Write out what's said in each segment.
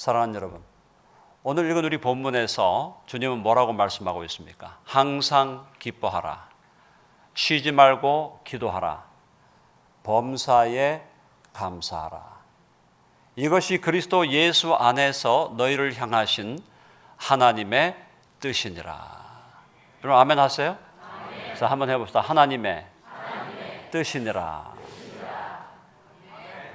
사랑하는 여러분, 오늘 읽은 우리 본문에서 주님은 뭐라고 말씀하고 있습니까? 항상 기뻐하라, 쉬지 말고 기도하라, 범사에 감사하라. 이것이 그리스도 예수 안에서 너희를 향하신 하나님의 뜻이니라. 여러분 아멘 하세요? 아멘. 자, 한번 해봅시다. 하나님의 뜻이니라.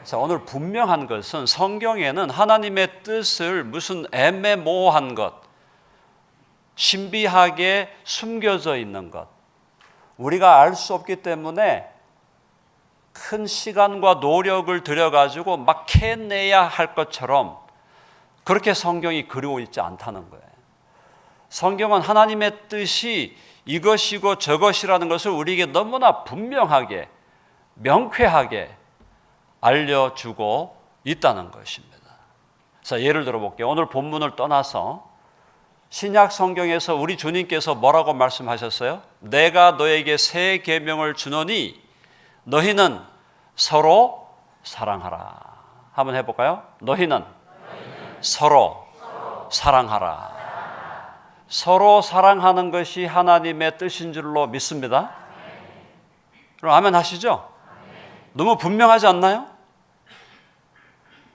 자, 오늘 분명한 것은 성경에는 하나님의 뜻을 무슨 애매모호한 것, 신비하게 숨겨져 있는 것, 우리가 알 수 없기 때문에 큰 시간과 노력을 들여가지고 막 캐내야 할 것처럼 그렇게 성경이 그리고 있지 않다는 거예요. 성경은 하나님의 뜻이 이것이고 저것이라는 것을 우리에게 너무나 분명하게, 명쾌하게 알려주고 있다는 것입니다. 자, 예를 들어 볼게요. 오늘 본문을 떠나서 신약 성경에서 우리 주님께서 뭐라고 말씀하셨어요? 내가 너에게 새 계명을 주노니 너희는 서로 사랑하라. 한번 해볼까요? 너희는 서로 사랑하라. 서로 사랑하는 것이 하나님의 뜻인 줄로 믿습니다. 그럼 아멘 하시죠? 너무 분명하지 않나요?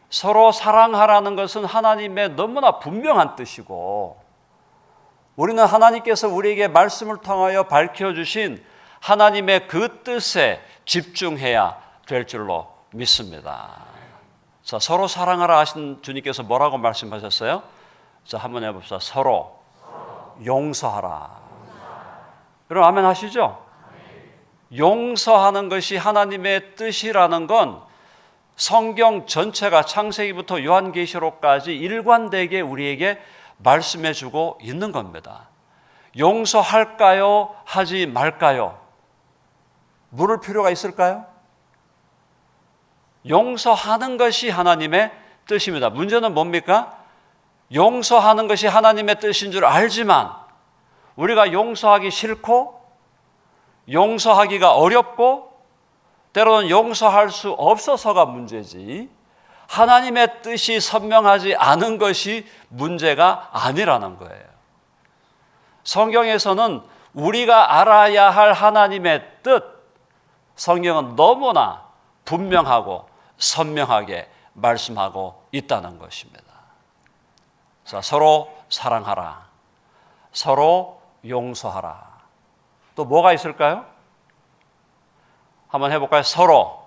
서로 사랑하라는 것은 하나님의 너무나 분명한 뜻이고, 우리는 하나님께서 우리에게 말씀을 통하여 밝혀주신 하나님의 그 뜻에 집중해야 될 줄로 믿습니다. 자, 서로 사랑하라 하신 주님께서 뭐라고 말씀하셨어요? 자, 한번 해봅시다. 서로 용서하라. 여러분 아멘 하시죠? 용서하는 것이 하나님의 뜻이라는 건 성경 전체가 창세기부터 요한계시록까지 일관되게 우리에게 말씀해 주고 있는 겁니다. 용서할까요? 하지 말까요? 물을 필요가 있을까요? 용서하는 것이 하나님의 뜻입니다. 문제는 뭡니까? 용서하는 것이 하나님의 뜻인 줄 알지만 우리가 용서하기 싫고 용서하기가 어렵고 때로는 용서할 수 없어서가 문제지, 하나님의 뜻이 선명하지 않은 것이 문제가 아니라는 거예요. 성경에서는 우리가 알아야 할 하나님의 뜻, 성경은 너무나 분명하고 선명하게 말씀하고 있다는 것입니다. 자, 서로 사랑하라, 서로 용서하라. 또 뭐가 있을까요? 한번 해볼까요? 서로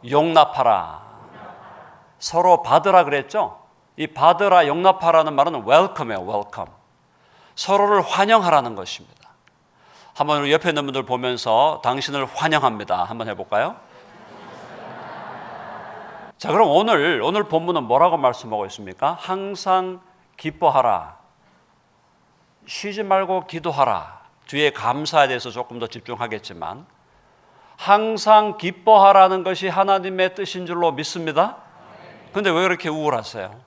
용납하라. 서로 받으라 그랬죠? 이 받으라, 용납하라는 말은 welcome이에요. welcome. 서로를 환영하라는 것입니다. 한번 우리 옆에 있는 분들 보면서 당신을 환영합니다. 한번 해볼까요? 자, 그럼 오늘 본문은 뭐라고 말씀하고 있습니까? 항상 기뻐하라, 쉬지 말고 기도하라. 뒤에 감사에 대해서 조금 더 집중하겠지만 항상 기뻐하라는 것이 하나님의 뜻인 줄로 믿습니다. 그런데 왜 그렇게 우울하세요?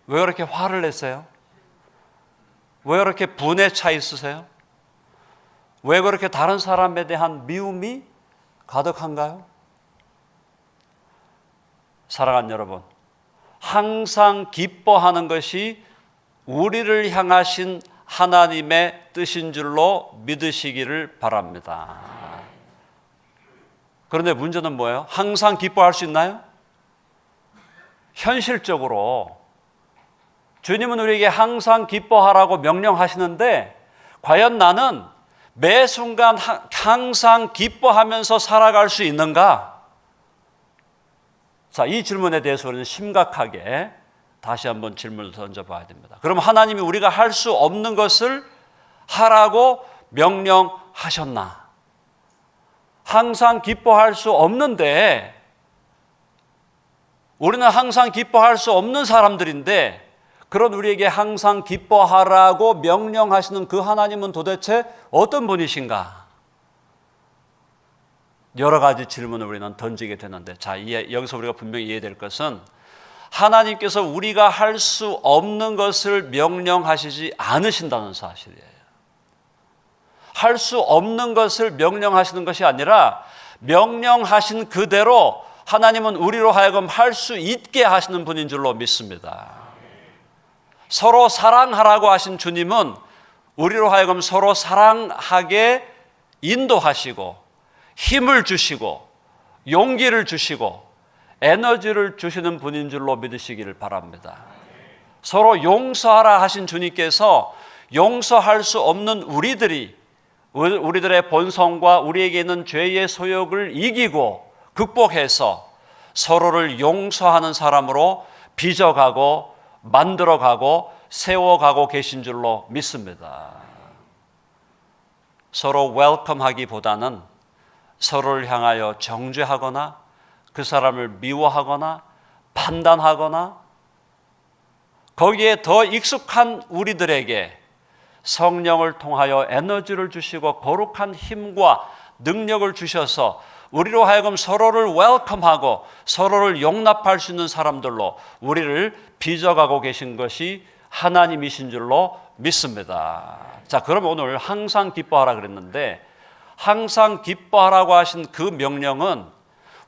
왜 그렇게 화를 내세요? 왜 그렇게 분에 차 있으세요? 왜 그렇게 다른 사람에 대한 미움이 가득한가요? 사랑하는 여러분, 항상 기뻐하는 것이 우리를 향하신 하나님의 뜻인 줄로 믿으시기를 바랍니다. 그런데 문제는 뭐예요? 항상 기뻐할 수 있나요? 현실적으로 주님은 우리에게 항상 기뻐하라고 명령하시는데 과연 나는 매 순간 항상 기뻐하면서 살아갈 수 있는가? 자, 이 질문에 대해서 우리는 심각하게 다시 한번 질문을 던져봐야 됩니다. 그럼 하나님이 우리가 할 수 없는 것을 하라고 명령하셨나? 항상 기뻐할 수 없는데, 우리는 항상 기뻐할 수 없는 사람들인데 그런 우리에게 항상 기뻐하라고 명령하시는 그 하나님은 도대체 어떤 분이신가? 여러 가지 질문을 우리는 던지게 되는데, 자, 여기서 우리가 분명히 이해될 것은 하나님께서 우리가 할 수 없는 것을 명령하시지 않으신다는 사실이에요. 할 수 없는 것을 명령하시는 것이 아니라 명령하신 그대로 하나님은 우리로 하여금 할 수 있게 하시는 분인 줄로 믿습니다. 서로 사랑하라고 하신 주님은 우리로 하여금 서로 사랑하게 인도하시고 힘을 주시고 용기를 주시고 에너지를 주시는 분인 줄로 믿으시기를 바랍니다. 서로 용서하라 하신 주님께서 용서할 수 없는 우리들의 본성과 우리에게 있는 죄의 소욕을 이기고 극복해서 서로를 용서하는 사람으로 빚어가고 만들어가고 세워가고 계신 줄로 믿습니다. 서로 웰컴하기보다는 서로를 향하여 정죄하거나 그 사람을 미워하거나 판단하거나 거기에 더 익숙한 우리들에게 성령을 통하여 에너지를 주시고 거룩한 힘과 능력을 주셔서 우리로 하여금 서로를 웰컴하고 서로를 용납할 수 있는 사람들로 우리를 빚어가고 계신 것이 하나님이신 줄로 믿습니다. 자, 그럼 오늘 항상 기뻐하라 그랬는데 항상 기뻐하라고 하신 그 명령은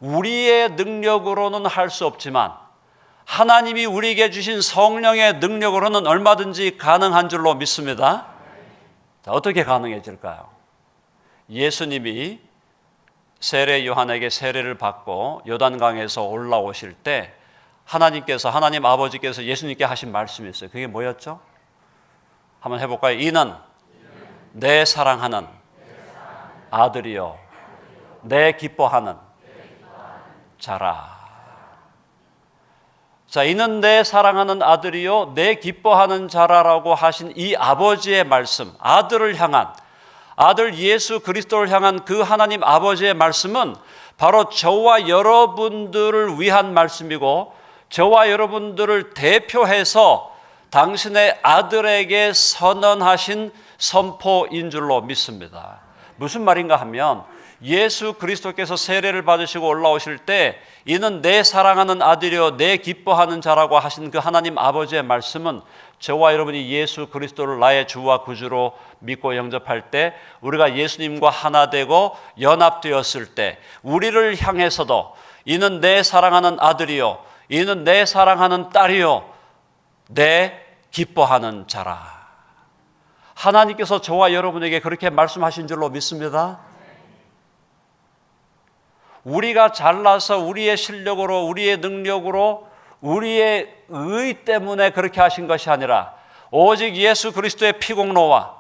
우리의 능력으로는 할 수 없지만 하나님이 우리에게 주신 성령의 능력으로는 얼마든지 가능한 줄로 믿습니다. 자, 어떻게 가능해질까요? 예수님이 세례 요한에게 세례를 받고 요단강에서 올라오실 때 하나님 아버지께서 예수님께 하신 말씀이 있어요. 그게 뭐였죠? 한번 해볼까요? 이는 내 사랑하는 아들이요 내 기뻐하는 자라. 자, 이는 내 사랑하는 아들이요 내 기뻐하는 자라라고 하신 이 아버지의 말씀, 아들을 향한, 아들 예수 그리스도를 향한 그 하나님 아버지의 말씀은 바로 저와 여러분들을 위한 말씀이고 저와 여러분들을 대표해서 당신의 아들에게 선언하신 선포인 줄로 믿습니다. 무슨 말인가 하면 예수 그리스도께서 세례를 받으시고 올라오실 때 이는 내 사랑하는 아들이요 내 기뻐하는 자라고 하신 그 하나님 아버지의 말씀은 저와 여러분이 예수 그리스도를 나의 주와 구주로 믿고 영접할 때 우리가 예수님과 하나 되고 연합되었을 때 우리를 향해서도 이는 내 사랑하는 아들이요 이는 내 사랑하는 딸이요 내 기뻐하는 자라. 하나님께서 저와 여러분에게 그렇게 말씀하신 줄로 믿습니다. 우리가 잘나서 우리의 실력으로 우리의 능력으로 우리의 의 때문에 그렇게 하신 것이 아니라 오직 예수 그리스도의 피공로와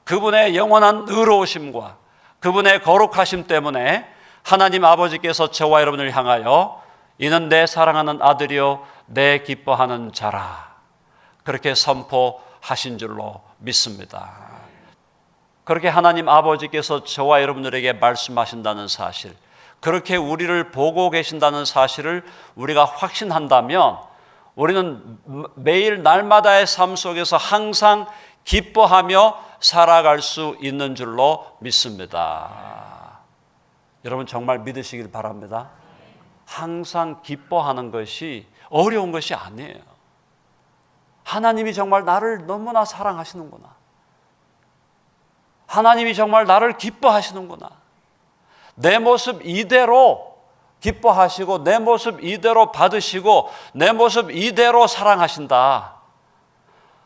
그분의 영원한 의로우심과 그분의 거룩하심 때문에 하나님 아버지께서 저와 여러분을 향하여 이는 내 사랑하는 아들이요 내 기뻐하는 자라 그렇게 선포하신 줄로 믿습니다. 그렇게 하나님 아버지께서 저와 여러분들에게 말씀하신다는 사실, 그렇게 우리를 보고 계신다는 사실을 우리가 확신한다면 우리는 매일 날마다의 삶 속에서 항상 기뻐하며 살아갈 수 있는 줄로 믿습니다. 여러분 정말 믿으시길 바랍니다. 항상 기뻐하는 것이 어려운 것이 아니에요. 하나님이 정말 나를 너무나 사랑하시는구나. 하나님이 정말 나를 기뻐하시는구나. 내 모습 이대로 기뻐하시고 내 모습 이대로 받으시고 내 모습 이대로 사랑하신다.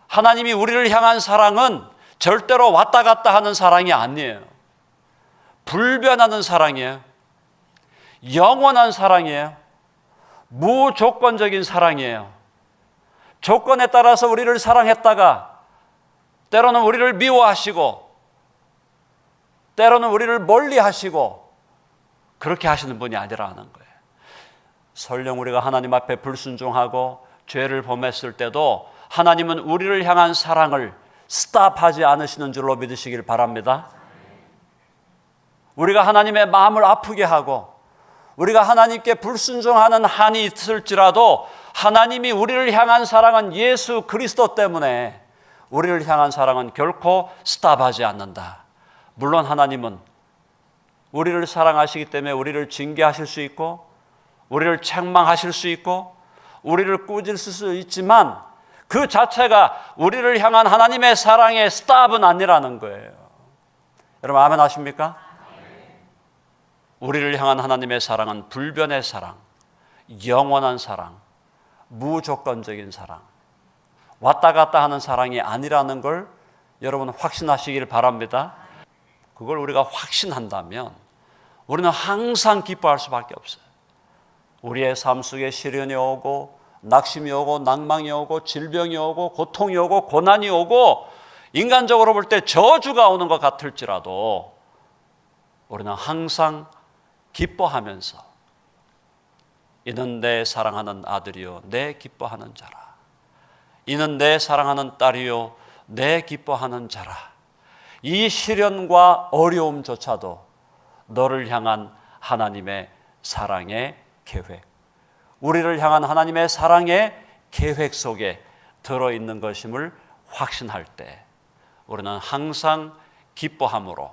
하나님이 우리를 향한 사랑은 절대로 왔다 갔다 하는 사랑이 아니에요. 불변하는 사랑이에요. 영원한 사랑이에요. 무조건적인 사랑이에요. 조건에 따라서 우리를 사랑했다가 때로는 우리를 미워하시고 때로는 우리를 멀리하시고 그렇게 하시는 분이 아니라는 거예요. 설령 우리가 하나님 앞에 불순종하고 죄를 범했을 때도 하나님은 우리를 향한 사랑을 스탑하지 않으시는 줄로 믿으시길 바랍니다. 우리가 하나님의 마음을 아프게 하고 우리가 하나님께 불순종하는 한이 있을지라도 하나님이 우리를 향한 사랑은 예수 그리스도 때문에 우리를 향한 사랑은 결코 스탑하지 않는다. 물론 하나님은 우리를 사랑하시기 때문에 우리를 징계하실 수 있고 우리를 책망하실 수 있고 우리를 꾸짖을 수 있지만 그 자체가 우리를 향한 하나님의 사랑의 스탑은 아니라는 거예요. 여러분 아멘 하십니까? 우리를 향한 하나님의 사랑은 불변의 사랑, 영원한 사랑, 무조건적인 사랑, 왔다 갔다 하는 사랑이 아니라는 걸 여러분 확신하시길 바랍니다. 그걸 우리가 확신한다면 우리는 항상 기뻐할 수밖에 없어요. 우리의 삶 속에 시련이 오고 낙심이 오고 낭망이 오고 질병이 오고 고통이 오고 고난이 오고 인간적으로 볼 때 저주가 오는 것 같을지라도 우리는 항상 기뻐하면서 이는 내 사랑하는 아들이요 내 기뻐하는 자라, 이는 내 사랑하는 딸이요 내 기뻐하는 자라, 이 시련과 어려움조차도 너를 향한 하나님의 사랑의 계획, 우리를 향한 하나님의 사랑의 계획 속에 들어있는 것임을 확신할 때 우리는 항상 기뻐함으로,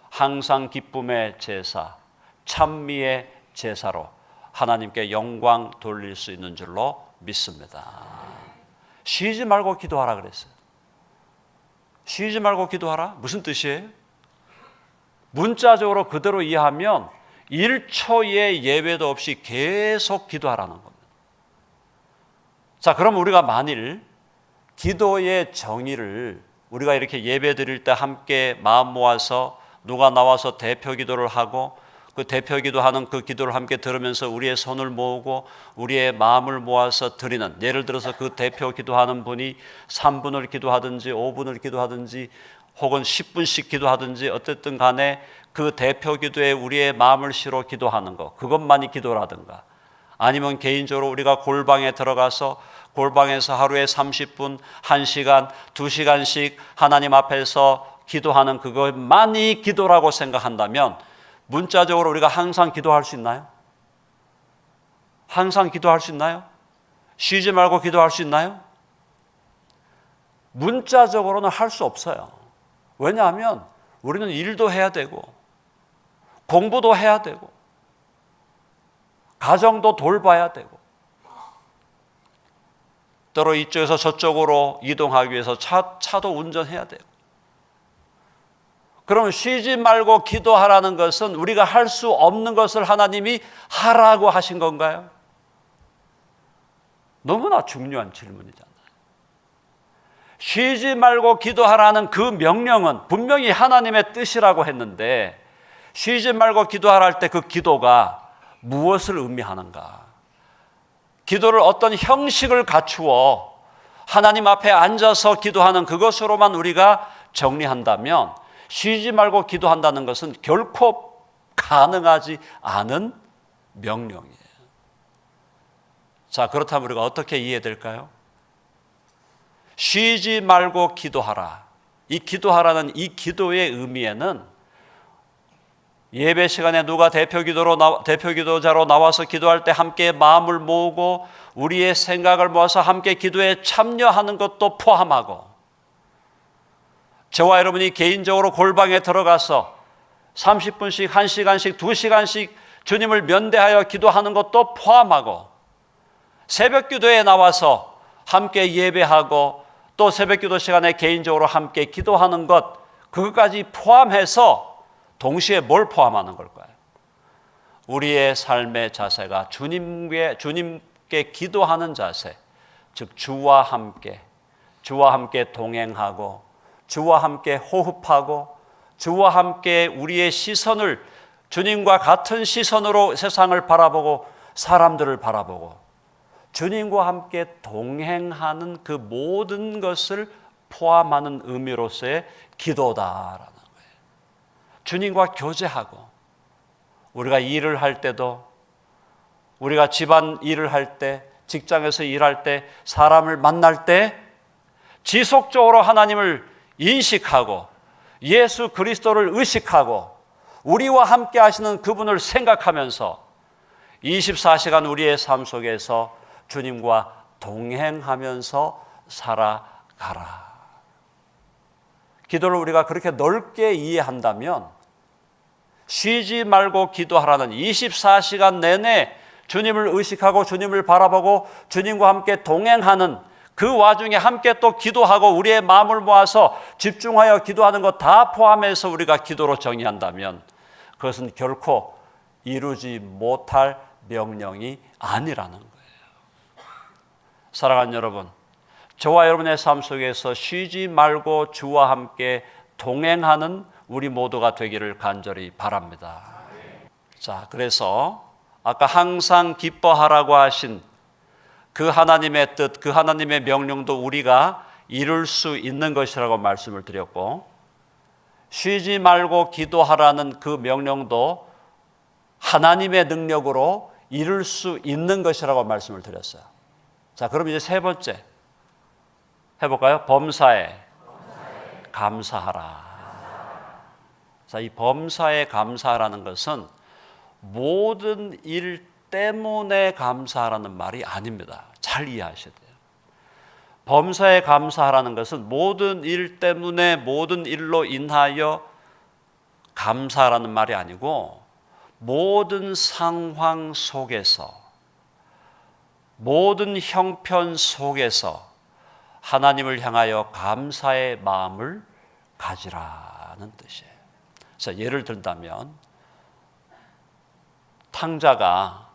항상 기쁨의 제사, 찬미의 제사로 하나님께 영광 돌릴 수 있는 줄로 믿습니다. 쉬지 말고 기도하라 그랬어요. 쉬지 말고 기도하라? 무슨 뜻이에요? 문자적으로 그대로 이해하면 1초의 예외도 없이 계속 기도하라는 겁니다. 자, 그럼 우리가 만일 기도의 정의를 우리가 이렇게 예배 드릴 때 함께 마음 모아서 누가 나와서 대표 기도를 하고 그 대표 기도하는 그 기도를 함께 들으면서 우리의 손을 모으고 우리의 마음을 모아서 드리는, 예를 들어서 그 대표 기도하는 분이 3분을 기도하든지 5분을 기도하든지 혹은 10분씩 기도하든지 어쨌든 간에 그 대표 기도에 우리의 마음을 실어 기도하는 것, 그것만이 기도라든가, 아니면 개인적으로 우리가 골방에 들어가서 골방에서 하루에 30분, 1시간, 2시간씩 하나님 앞에서 기도하는 그것만이 기도라고 생각한다면 문자적으로 우리가 항상 기도할 수 있나요? 항상 기도할 수 있나요? 쉬지 말고 기도할 수 있나요? 문자적으로는 할 수 없어요. 왜냐하면 우리는 일도 해야 되고 공부도 해야 되고 가정도 돌봐야 되고 때로 이쪽에서 저쪽으로 이동하기 위해서 차도 운전해야 되고, 그러면 쉬지 말고 기도하라는 것은 우리가 할 수 없는 것을 하나님이 하라고 하신 건가요? 너무나 중요한 질문이잖아요. 쉬지 말고 기도하라는 그 명령은 분명히 하나님의 뜻이라고 했는데 쉬지 말고 기도하라 할 때 그 기도가 무엇을 의미하는가? 기도를 어떤 형식을 갖추어 하나님 앞에 앉아서 기도하는 그것으로만 우리가 정리한다면 쉬지 말고 기도한다는 것은 결코 가능하지 않은 명령이에요. 자, 그렇다면 우리가 어떻게 이해될까요? 쉬지 말고 기도하라. 이 기도하라는 이 기도의 의미에는 예배 시간에 누가 대표 기도자로 나와서 기도할 때 함께 마음을 모으고 우리의 생각을 모아서 함께 기도에 참여하는 것도 포함하고, 저와 여러분이 개인적으로 골방에 들어가서 30분씩, 1시간씩, 2시간씩 주님을 면대하여 기도하는 것도 포함하고, 새벽 기도에 나와서 함께 예배하고 또 새벽 기도 시간에 개인적으로 함께 기도하는 것, 그것까지 포함해서 동시에 뭘 포함하는 걸까요? 우리의 삶의 자세가 주님께 기도하는 자세, 즉 주와 함께 동행하고 주와 함께 호흡하고 주와 함께 우리의 시선을 주님과 같은 시선으로 세상을 바라보고 사람들을 바라보고 주님과 함께 동행하는 그 모든 것을 포함하는 의미로서의 기도다라는 거예요. 주님과 교제하고, 우리가 일을 할 때도, 우리가 집안 일을 할 때, 직장에서 일할 때, 사람을 만날 때 지속적으로 하나님을 인식하고 예수 그리스도를 의식하고 우리와 함께 하시는 그분을 생각하면서 24시간 우리의 삶 속에서 주님과 동행하면서 살아가라. 기도를 우리가 그렇게 넓게 이해한다면 쉬지 말고 기도하라는 24시간 내내 주님을 의식하고 주님을 바라보고 주님과 함께 동행하는 그 와중에 함께 또 기도하고 우리의 마음을 모아서 집중하여 기도하는 것 다 포함해서 우리가 기도로 정의한다면 그것은 결코 이루지 못할 명령이 아니라는 거예요. 사랑하는 여러분, 저와 여러분의 삶 속에서 쉬지 말고 주와 함께 동행하는 우리 모두가 되기를 간절히 바랍니다. 자, 그래서 아까 항상 기뻐하라고 하신 그 하나님의 뜻, 그 하나님의 명령도 우리가 이룰 수 있는 것이라고 말씀을 드렸고, 쉬지 말고 기도하라는 그 명령도 하나님의 능력으로 이룰 수 있는 것이라고 말씀을 드렸어요. 자, 그럼 이제 세 번째 해볼까요? 범사에 감사하라. 자, 이 범사에 감사하라는 것은 모든 일 때문에 감사하라는 말이 아닙니다. 잘 이해하셔야 돼요. 범사에 감사하라는 것은 모든 일 때문에 모든 일로 인하여 감사하라는 말이 아니고, 모든 상황 속에서 모든 형편 속에서 하나님을 향하여 감사의 마음을 가지라는 뜻이에요. 자, 예를 들자면 탕자가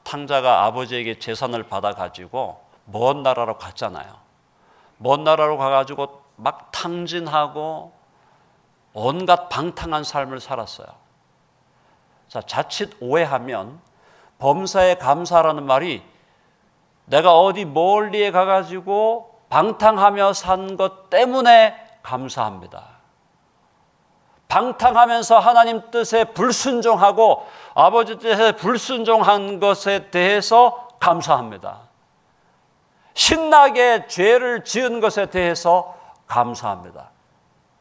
아버지에게 재산을 받아 가지고 먼 나라로 갔잖아요. 먼 나라로 가가지고 막 탕진하고 온갖 방탕한 삶을 살았어요. 자, 자칫 오해하면 범사에 감사라는 말이 내가 어디 멀리에 가가지고 방탕하며 산 것 때문에 감사합니다. 방탕하면서 하나님 뜻에 불순종하고 아버지 뜻에 불순종한 것에 대해서 감사합니다. 신나게 죄를 지은 것에 대해서 감사합니다.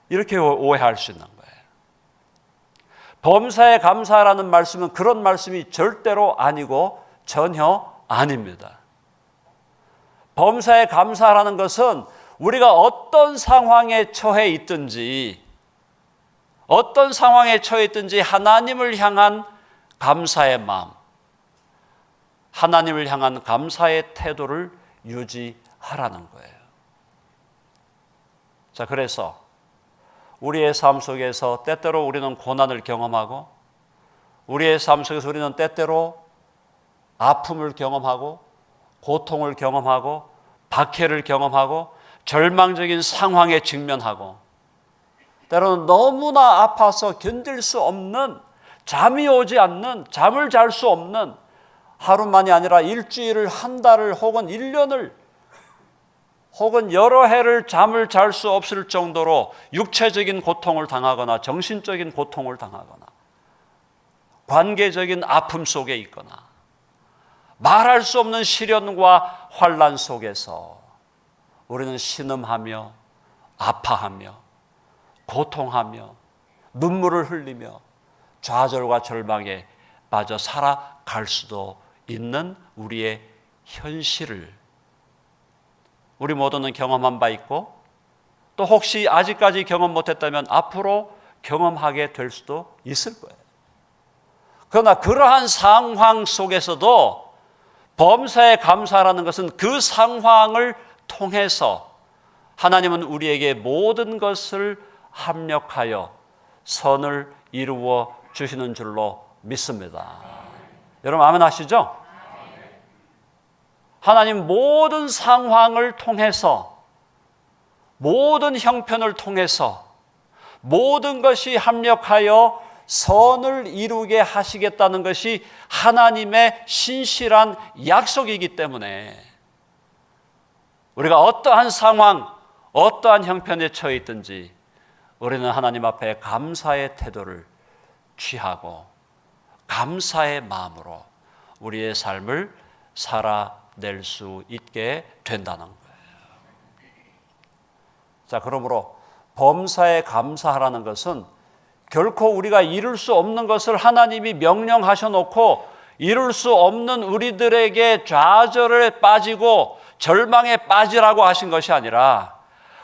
이렇게 오해할 수 있는 거예요. 범사에 감사라는 말씀은 그런 말씀이 절대로 아니고 전혀 아닙니다. 범사에 감사라는 것은 우리가 어떤 상황에 처해 있든지 하나님을 향한 감사의 마음, 하나님을 향한 감사의 태도를 유지하라는 거예요. 자, 그래서 우리의 삶 속에서 때때로 우리는 고난을 경험하고, 우리의 삶 속에서 우리는 때때로 아픔을 경험하고, 고통을 경험하고, 박해를 경험하고, 절망적인 상황에 직면하고, 때로는 너무나 아파서 견딜 수 없는, 잠이 오지 않는, 잠을 잘 수 없는, 하루만이 아니라 일주일을, 한 달을, 혹은 1년을, 혹은 여러 해를 잠을 잘 수 없을 정도로 육체적인 고통을 당하거나 정신적인 고통을 당하거나 관계적인 아픔 속에 있거나 말할 수 없는 시련과 환난 속에서 우리는 신음하며 아파하며 고통하며 눈물을 흘리며 좌절과 절망에 빠져 살아갈 수도 있는 우리의 현실을 우리 모두는 경험한 바 있고, 또 혹시 아직까지 경험 못했다면 앞으로 경험하게 될 수도 있을 거예요. 그러나 그러한 상황 속에서도 범사에 감사라는 것은 그 상황을 통해서 하나님은 우리에게 모든 것을 합력하여 선을 이루어 주시는 줄로 믿습니다. 여러분 아멘 하시죠? 하나님 모든 상황을 통해서, 모든 형편을 통해서 모든 것이 합력하여 선을 이루게 하시겠다는 것이 하나님의 신실한 약속이기 때문에 우리가 어떠한 상황, 어떠한 형편에 처해 있든지 우리는 하나님 앞에 감사의 태도를 취하고 감사의 마음으로 우리의 삶을 살아낼 수 있게 된다는 거예요. 자, 그러므로 범사에 감사하라는 것은 결코 우리가 이룰 수 없는 것을 하나님이 명령하셔 놓고 이룰 수 없는 우리들에게 좌절에 빠지고 절망에 빠지라고 하신 것이 아니라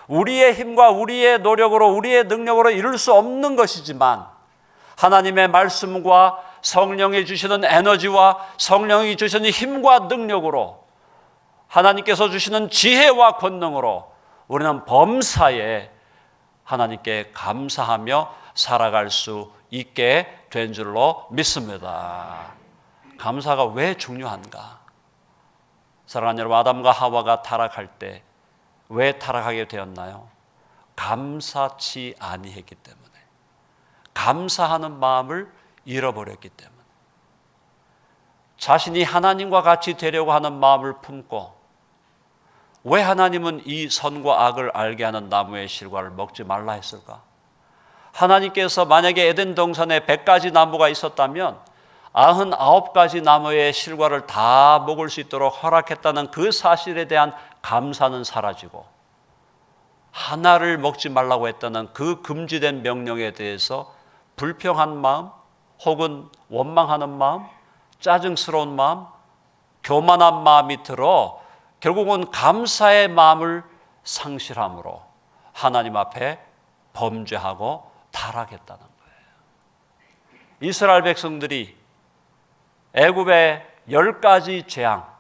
우리의 힘과 우리의 노력으로 우리의 능력으로 이룰 수 없는 것이지만 하나님의 말씀과 성령이 주시는 에너지와 성령이 주시는 힘과 능력으로 하나님께서 주시는 지혜와 권능으로 우리는 범사에 하나님께 감사하며 살아갈 수 있게 된 줄로 믿습니다. 감사가 왜 중요한가? 사랑하는 여러분, 아담과 하와가 타락할 때 왜 타락하게 되었나요? 감사치 아니했기 때문에, 감사하는 마음을 잃어버렸기 때문에, 자신이 하나님과 같이 되려고 하는 마음을 품고, 왜 하나님은 이 선과 악을 알게 하는 나무의 실과를 먹지 말라 했을까? 하나님께서 만약에 에덴 동산에 100가지 나무가 있었다면 99가지 나무의 실과를 다 먹을 수 있도록 허락했다는 그 사실에 대한 감사는 사라지고, 하나를 먹지 말라고 했다는 그 금지된 명령에 대해서 불평한 마음, 혹은 원망하는 마음, 짜증스러운 마음, 교만한 마음이 들어 결국은 감사의 마음을 상실함으로 하나님 앞에 범죄하고 타락했다는 거예요. 이스라엘 백성들이 애굽의 10가지 재앙,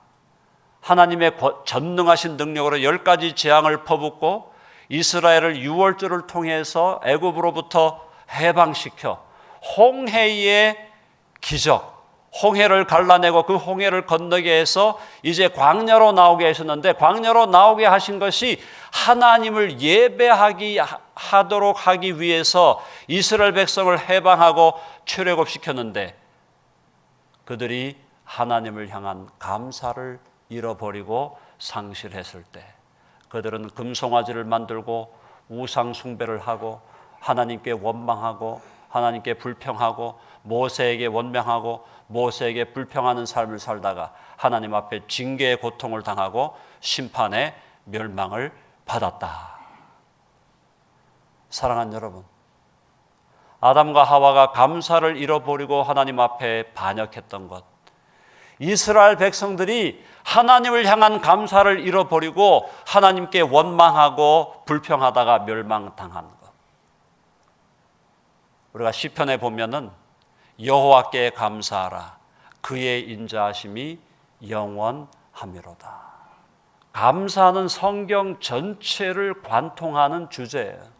하나님의 전능하신 능력으로 10가지 재앙을 퍼붓고 이스라엘을 유월절을 통해서 애굽으로부터 해방시켜 홍해의 기적, 홍해를 갈라내고 그 홍해를 건너게 해서 이제 광야로 나오게 하셨는데, 광야로 나오게 하신 것이 하나님을 예배하도록 하기 위해서 이스라엘 백성을 해방하고 출애굽시켰는데, 그들이 하나님을 향한 감사를 잃어버리고 상실했을 때 그들은 금송아지를 만들고 우상 숭배를 하고 하나님께 원망하고 하나님께 불평하고 모세에게 원망하고 모세에게 불평하는 삶을 살다가 하나님 앞에 징계의 고통을 당하고 심판의 멸망을 받았다. 사랑하는 여러분, 아담과 하와가 감사를 잃어버리고 하나님 앞에 반역했던 것, 이스라엘 백성들이 하나님을 향한 감사를 잃어버리고 하나님께 원망하고 불평하다가 멸망당한 것. 우리가 시편에 보면은 여호와께 감사하라, 그의 인자하심이 영원하미로다. 감사는 성경 전체를 관통하는 주제예요.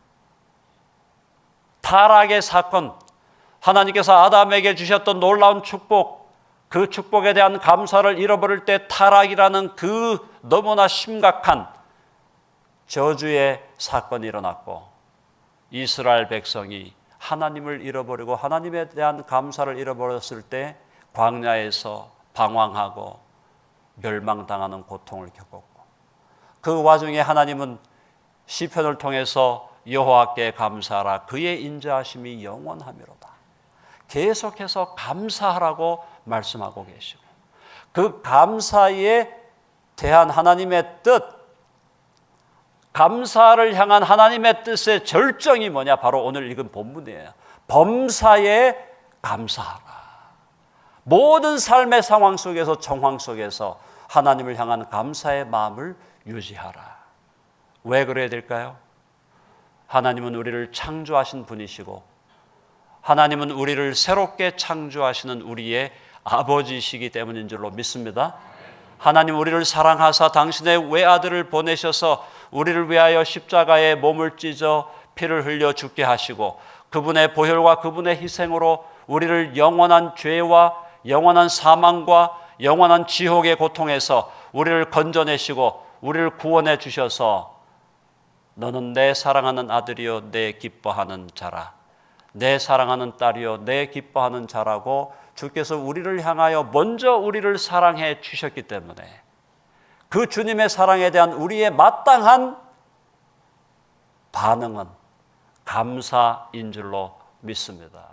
타락의 사건, 하나님께서 아담에게 주셨던 놀라운 축복, 그 축복에 대한 감사를 잃어버릴 때 타락이라는 그 너무나 심각한 저주의 사건이 일어났고, 이스라엘 백성이 하나님을 잃어버리고 하나님에 대한 감사를 잃어버렸을 때 광야에서 방황하고 멸망당하는 고통을 겪었고, 그 와중에 하나님은 시편을 통해서 여호와께 감사하라, 그의 인자하심이 영원하미로다. 계속해서 감사하라고 말씀하고 계시고, 그 감사에 대한 하나님의 뜻, 감사를 향한 하나님의 뜻의 절정이 뭐냐? 바로 오늘 읽은 본문이에요. 범사에 감사하라. 모든 삶의 상황 속에서, 정황 속에서 하나님을 향한 감사의 마음을 유지하라. 왜 그래야 될까요? 하나님은 우리를 창조하신 분이시고, 하나님은 우리를 새롭게 창조하시는 우리의 아버지이시기 때문인 줄로 믿습니다. 하나님 우리를 사랑하사 당신의 외아들을 보내셔서 우리를 위하여 십자가에 몸을 찢어 피를 흘려 죽게 하시고, 그분의 보혈과 그분의 희생으로 우리를 영원한 죄와 영원한 사망과 영원한 지옥의 고통에서 우리를 건져내시고 우리를 구원해 주셔서, 너는 내 사랑하는 아들이요 내 기뻐하는 자라, 내 사랑하는 딸이요 내 기뻐하는 자라고 주께서 우리를 향하여 먼저 우리를 사랑해 주셨기 때문에 그 주님의 사랑에 대한 우리의 마땅한 반응은 감사인 줄로 믿습니다.